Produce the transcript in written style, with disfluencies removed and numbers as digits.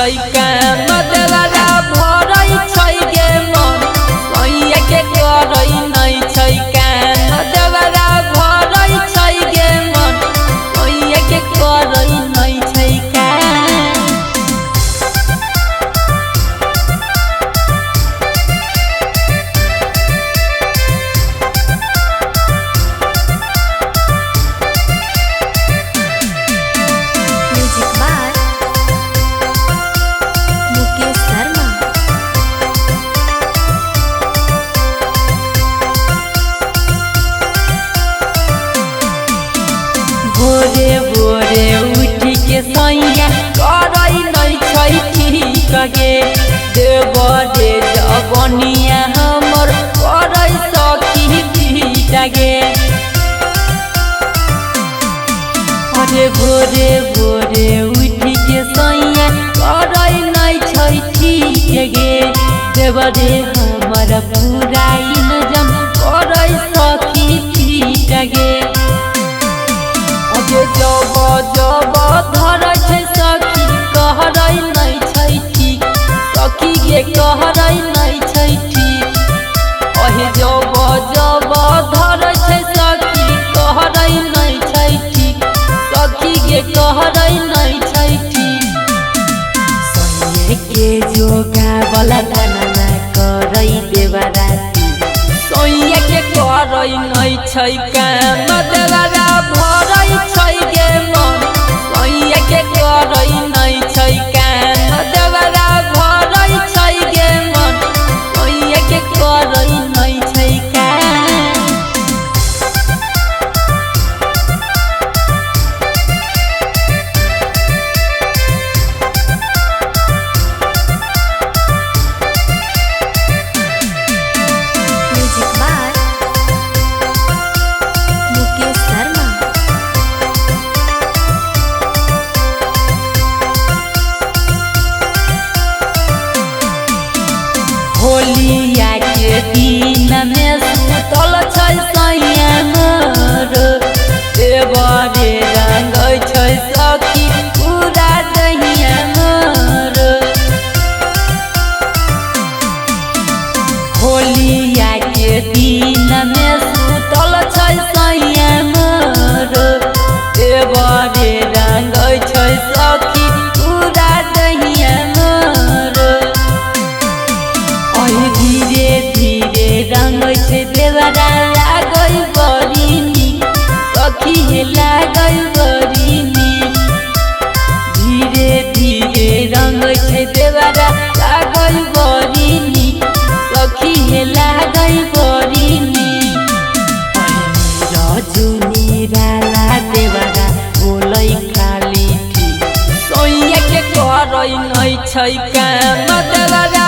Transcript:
छै काम देवरा भरै छै गे मन सैया के करै नै छै काम देवरा भरै छै गे मन सैया के करै नै छै काम। भोरे भोरे उठ के सैया करै नै छै ठीक गे देवरे जवनिया हमर करै सखी पीट गे। अरे भोरे भोरे उठ के सैया करै नै छै ठीक गे देवरे हमर पूरा इल्जाम करै सखी पीट गे। जब जब धरै छै सखी कहरै नै छै ठीक सखी गे कहरै नै छै ठीक अहे जब जब धरै छै सखी कहरै नै छै ठीक सखी गे कहरै नै छै ठीक। सैया के जोगा वाला दाना करै देवराती सैया के करै नै छै काम देवरा भरै छै गे मन सैया के करै नै छै काम देवरा भरै छै गे मन सैया के करै नै छै काम। होलिया के दिन में सुतल छै सैया मोर देवरे रंगै छै सखी पूरा दहिया मोर। होलिया के दिन में सुतल छै सैया मोर देवरे रंगै छै सखी पूरा दहिया मोर। धीरे धीरे रंगै छै देवरा लागै बड़ी नीक सखी हे लागै बड़ी नीक। धीरे धीरे रंगै छै देवरा लागै बड़ी नीक सखी हे लागै बड़ी नीक। रजुनीराला देवरा बोलै खाली ठीक सैया के करै नै छै काम देवरा